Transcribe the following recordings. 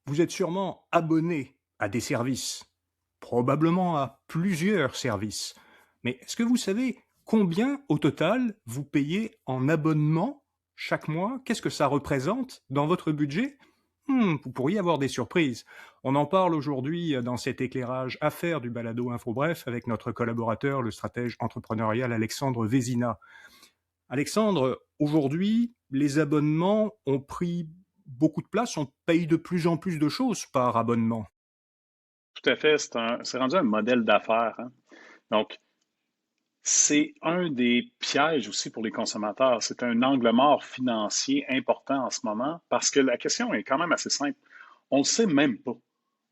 Vous êtes sûrement abonné à des services, probablement à plusieurs services. Mais est-ce que vous savez combien au total vous payez en abonnement chaque mois? Qu'est-ce que ça représente dans votre budget? Vous pourriez avoir des surprises. On en parle aujourd'hui dans cet éclairage affaires du balado Info Bref avec notre collaborateur, le stratège entrepreneurial Alexandre Vézina. Alexandre, aujourd'hui, les abonnements ont pris beaucoup de place, on paye de plus en plus de choses par abonnement. Tout à fait, c'est rendu un modèle d'affaires, hein. Donc, c'est un des pièges aussi pour les consommateurs. C'est un angle mort financier important en ce moment parce que la question est quand même assez simple. On ne sait même pas.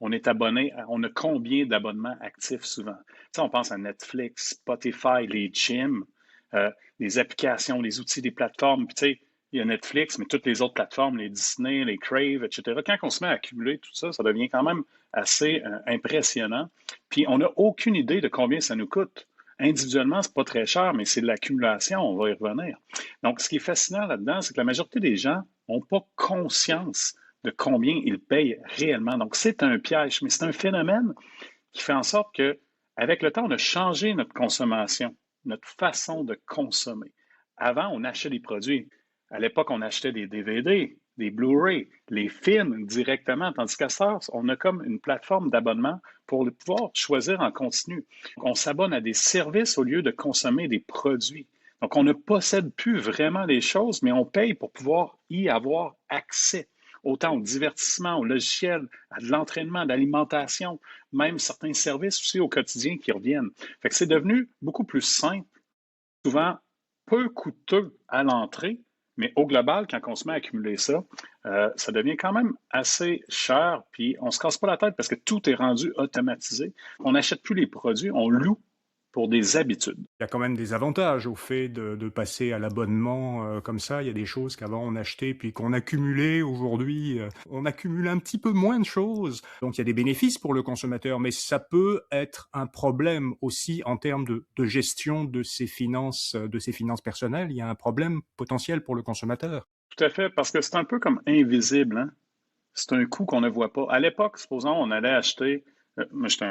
On est abonné, on a combien d'abonnements actifs souvent? Tu sais, on pense à Netflix, Spotify, les gyms, les applications, les outils des plateformes. Puis, tu sais, il y a Netflix, mais toutes les autres plateformes, les Disney, les Crave, etc. Quand on se met à accumuler tout ça, ça devient quand même assez impressionnant. Puis, on n'a aucune idée de combien ça nous coûte. Individuellement, c'est pas très cher, mais c'est de l'accumulation, on va y revenir. Donc, ce qui est fascinant là-dedans, c'est que la majorité des gens n'ont pas conscience de combien ils payent réellement. Donc, c'est un piège, mais c'est un phénomène qui fait en sorte que, avec le temps, on a changé notre consommation, notre façon de consommer. Avant, on achetait des produits. À l'époque, on achetait des DVD, des Blu-ray, les films directement, tandis qu'à ça, on a comme une plateforme d'abonnement pour pouvoir choisir en continu. On s'abonne à des services au lieu de consommer des produits. Donc, on ne possède plus vraiment les choses, mais on paye pour pouvoir y avoir accès autant au divertissement, au logiciel, à de l'entraînement, à de l'alimentation, même certains services aussi au quotidien qui reviennent. Fait que c'est devenu beaucoup plus simple, souvent peu coûteux à l'entrée, mais au global, quand on se met à accumuler ça, ça devient quand même assez cher, puis on ne se casse pas la tête parce que tout est rendu automatisé. On n'achète plus les produits, on loue pour des habitudes. Il y a quand même des avantages au fait de passer à l'abonnement comme ça. Il y a des choses qu'avant on achetait puis qu'on accumulait. Aujourd'hui, on accumule un petit peu moins de choses. Donc il y a des bénéfices pour le consommateur, mais ça peut être un problème aussi en termes de gestion de ses finances personnelles. Il y a un problème potentiel pour le consommateur. Tout à fait, parce que c'est un peu comme invisible, hein? C'est un coût qu'on ne voit pas. À l'époque, supposons, on allait acheter, moi je suis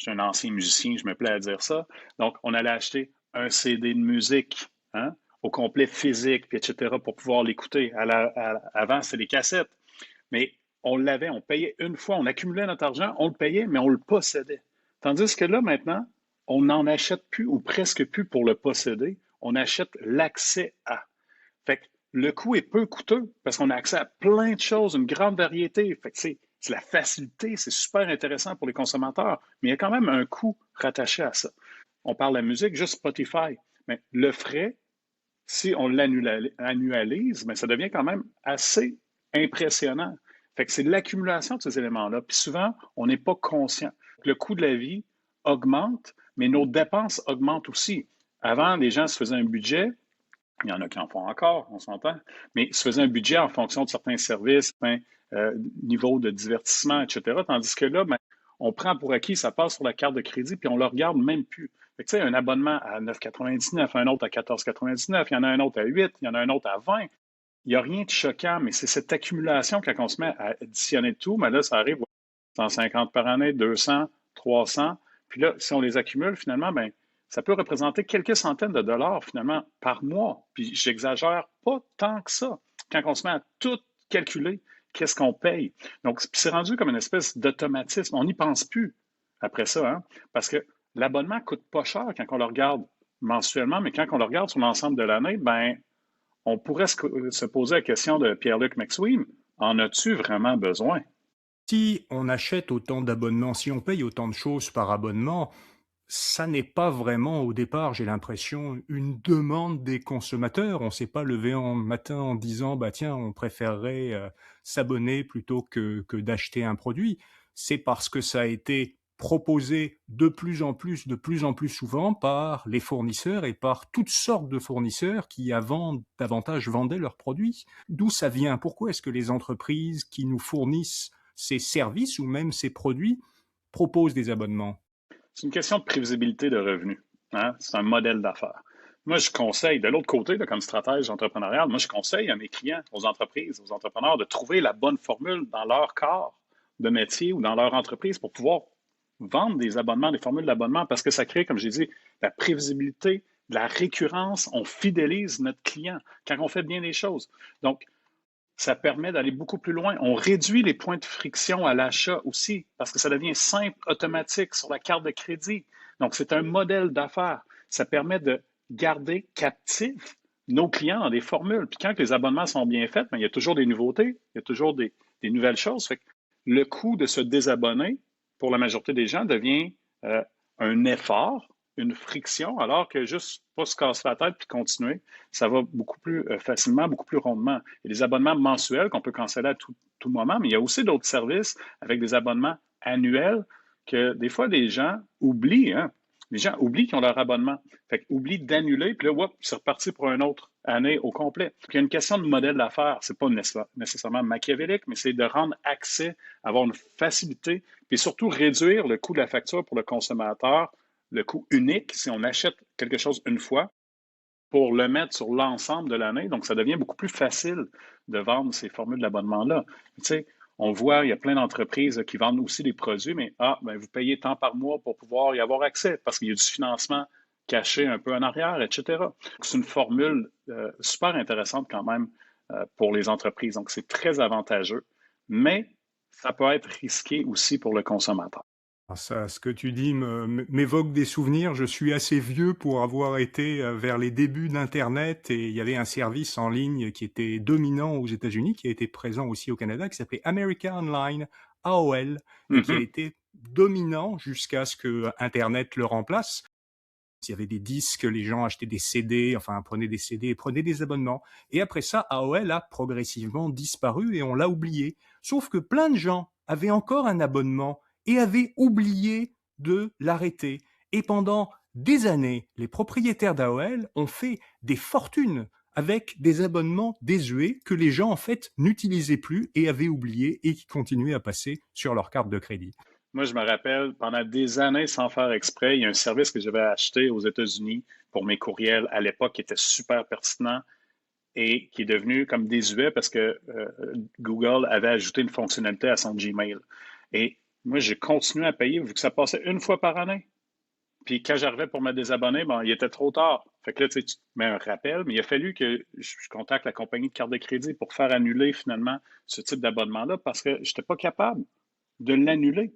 un ancien musicien, je me plais à dire ça, donc on allait acheter un CD de musique, hein, au complet physique, puis etc., pour pouvoir l'écouter. Avant, c'était des cassettes, mais on l'avait, on payait une fois, on accumulait notre argent, on le payait, mais on le possédait. Tandis que là, maintenant, on n'en achète plus ou presque plus pour le posséder, on achète l'accès à. Fait que le coût est peu coûteux parce qu'on a accès à plein de choses, une grande variété. Fait que c'est la facilité, c'est super intéressant pour les consommateurs, mais il y a quand même un coût rattaché à ça. On parle de la musique, juste Spotify. Mais le frais, si on l'annualise, mais ça devient quand même assez impressionnant. Fait que c'est l'accumulation de ces éléments-là. Puis souvent, on n'est pas conscient. Le coût de la vie augmente, mais nos dépenses augmentent aussi. Avant, les gens se faisaient un budget, il y en a qui en font encore, on s'entend, mais se faisaient un budget en fonction de certains services, certains niveaux de divertissement, etc. Tandis que là, ben, on prend pour acquis, ça passe sur la carte de crédit, puis on ne le regarde même plus. Fait que, tu sais, un abonnement à 9,99, un autre à 14,99, il y en a un autre à 8, il y en a un autre à 20. Il n'y a rien de choquant, mais c'est cette accumulation quand on se met à additionner tout, mais là, ça arrive à 150 par année, 200, 300. Puis là, si on les accumule, finalement, ben, ça peut représenter quelques centaines de dollars, finalement, par mois. Puis j'exagère pas tant que ça. Quand on se met à tout calculer, qu'est-ce qu'on paye? Donc, c'est rendu comme une espèce d'automatisme. On n'y pense plus après ça, hein? Parce que l'abonnement coûte pas cher quand on le regarde mensuellement, mais quand on le regarde sur l'ensemble de l'année, ben, on pourrait se poser la question de Pierre-Luc McSween, en as-tu vraiment besoin? Si on achète autant d'abonnements, si on paye autant de choses par abonnement, ça n'est pas vraiment au départ, j'ai l'impression, une demande des consommateurs. On s'est pas levé un matin en disant: «Bah, tiens, on préférerait, s'abonner plutôt que d'acheter un produit». C'est parce que ça a été proposé de plus en plus souvent par les fournisseurs et par toutes sortes de fournisseurs qui avant davantage vendaient leurs produits. D'où ça vient? Pourquoi est-ce que les entreprises qui nous fournissent ces services ou même ces produits proposent des abonnements? C'est une question de prévisibilité de revenus, hein? C'est un modèle d'affaires. Moi, je conseille, de l'autre côté, là, comme stratège entrepreneurial, moi, je conseille à mes clients, aux entreprises, aux entrepreneurs, de trouver la bonne formule dans leur corps de métier ou dans leur entreprise pour pouvoir vendre des abonnements, des formules d'abonnement, parce que ça crée, comme j'ai dit, la prévisibilité, de la récurrence, on fidélise notre client quand on fait bien les choses. Donc, ça permet d'aller beaucoup plus loin. On réduit les points de friction à l'achat aussi, parce que ça devient simple, automatique sur la carte de crédit. Donc, c'est un modèle d'affaires. Ça permet de garder captifs nos clients dans des formules. Puis quand les abonnements sont bien faits, bien, il y a toujours des nouveautés, il y a toujours des nouvelles choses. Fait que le coût de se désabonner, pour la majorité des gens, devient un effort, une friction, alors que juste pas se casser la tête puis continuer, ça va beaucoup plus facilement, beaucoup plus rondement. Il y a des abonnements mensuels qu'on peut canceller à tout moment, mais il y a aussi d'autres services avec des abonnements annuels que des fois, des gens oublient. Hein? Les gens oublient qu'ils ont leur abonnement. Fait qu'ils oublient d'annuler, puis là, whoop, c'est reparti pour une autre année au complet. Puis il y a une question de modèle d'affaires. C'est pas nécessairement machiavélique, mais c'est de rendre accès, avoir une facilité, puis surtout réduire le coût de la facture pour le consommateur, le coût unique si on achète quelque chose une fois pour le mettre sur l'ensemble de l'année. Donc, ça devient beaucoup plus facile de vendre ces formules d'abonnement-là. Tu sais, on voit, il y a plein d'entreprises qui vendent aussi des produits, mais ben, vous payez tant par mois pour pouvoir y avoir accès parce qu'il y a du financement caché un peu en arrière, etc. C'est une formule super intéressante quand même pour les entreprises. Donc, c'est très avantageux, mais ça peut être risqué aussi pour le consommateur. Ça, ce que tu dis m'évoque des souvenirs. Je suis assez vieux pour avoir été vers les débuts d'Internet et il y avait un service en ligne qui était dominant aux États-Unis, qui a été présent aussi au Canada, qui s'appelait America Online, AOL, et qui a Mm-hmm. été dominant jusqu'à ce que Internet le remplace. Il y avait des disques, les gens achetaient des CD, enfin prenaient des CD et prenaient des abonnements. Et après ça, AOL a progressivement disparu et on l'a oublié. Sauf que plein de gens avaient encore un abonnement et avaient oublié de l'arrêter. Et pendant des années, les propriétaires d'AOL ont fait des fortunes avec des abonnements désuets que les gens en fait n'utilisaient plus et avaient oublié et qui continuaient à passer sur leur carte de crédit. Moi, je me rappelle, pendant des années, sans faire exprès, il y a un service que j'avais acheté aux États-Unis pour mes courriels à l'époque qui était super pertinent et qui est devenu comme désuet parce que Google avait ajouté une fonctionnalité à son Gmail. Et moi, j'ai continué à payer vu que ça passait une fois par année. Puis quand j'arrivais pour me désabonner, bon, il était trop tard. Fait que là, tu sais, tu te mets un rappel, mais il a fallu que je contacte la compagnie de carte de crédit pour faire annuler finalement ce type d'abonnement-là parce que je n'étais pas capable de l'annuler.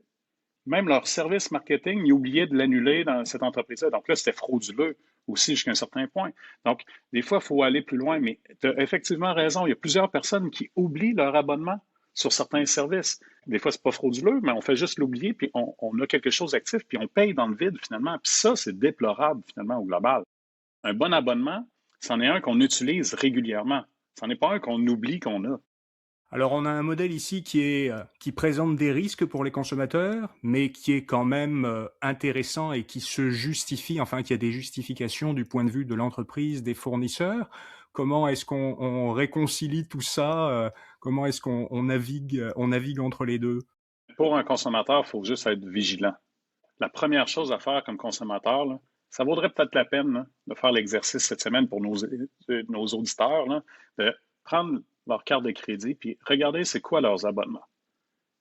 Même leur service marketing, ils oubliaient de l'annuler dans cette entreprise-là. Donc là, c'était frauduleux aussi jusqu'à un certain point. Donc, des fois, il faut aller plus loin, mais tu as effectivement raison. Il y a plusieurs personnes qui oublient leur abonnement sur certains services. Des fois, c'est pas frauduleux, mais on fait juste l'oublier, puis on a quelque chose d'actif, puis on paye dans le vide finalement. Puis ça, c'est déplorable finalement au global. Un bon abonnement, c'en est un qu'on utilise régulièrement. C'en est pas un qu'on oublie qu'on a. Alors on a un modèle ici qui présente des risques pour les consommateurs, mais qui est quand même intéressant et qui se justifie, enfin qui a des justifications du point de vue de l'entreprise, des fournisseurs. Comment est-ce qu'on réconcilie tout ça? Comment est-ce on navigue entre les deux? Pour un consommateur, il faut juste être vigilant. La première chose à faire comme consommateur, là, ça vaudrait peut-être la peine là, de faire l'exercice cette semaine pour nos auditeurs, là, de prendre leur carte de crédit puis regarder c'est quoi leurs abonnements.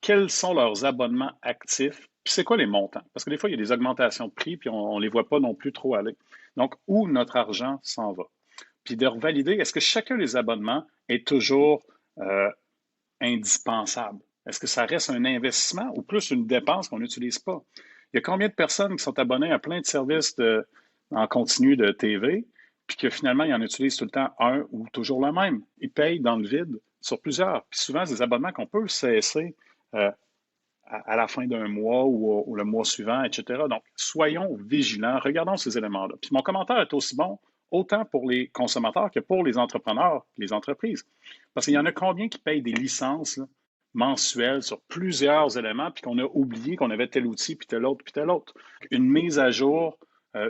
Quels sont leurs abonnements actifs, puis c'est quoi les montants? Parce que des fois, il y a des augmentations de prix, puis on ne les voit pas non plus trop aller. Donc, où notre argent s'en va? Puis de revalider, est-ce que chacun des abonnements est toujours indispensable? Est-ce que ça reste un investissement ou plus une dépense qu'on n'utilise pas? Il y a combien de personnes qui sont abonnées à plein de services en continu de TV, puis que finalement, ils en utilisent tout le temps un ou toujours le même? Ils payent dans le vide sur plusieurs. Puis souvent, c'est des abonnements qu'on peut cesser euh, à la fin d'un mois ou le mois suivant, etc. Donc, soyons vigilants, regardons ces éléments-là. Puis mon commentaire est aussi bon autant pour les consommateurs que pour les entrepreneurs, les entreprises. Parce qu'il y en a combien qui payent des licences là, mensuelles sur plusieurs éléments, puis qu'on a oublié qu'on avait tel outil, puis tel autre, puis tel autre. Une mise à jour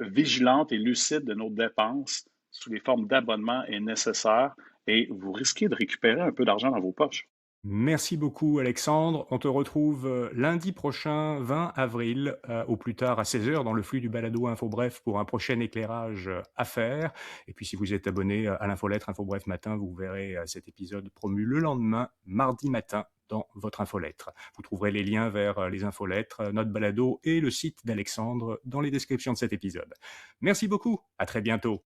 vigilante et lucide de nos dépenses sous les formes d'abonnement est nécessaire et vous risquez de récupérer un peu d'argent dans vos poches. Merci beaucoup Alexandre. On te retrouve lundi prochain, 20 avril, au plus tard à 16 heures dans le flux du balado Info Bref pour un prochain éclairage à faire. Et puis si vous êtes abonné à l'infolettre Info Bref Matin, vous verrez cet épisode promu le lendemain, mardi matin, dans votre infolettre. Vous trouverez les liens vers les infolettres, notre balado et le site d'Alexandre dans les descriptions de cet épisode. Merci beaucoup, à très bientôt.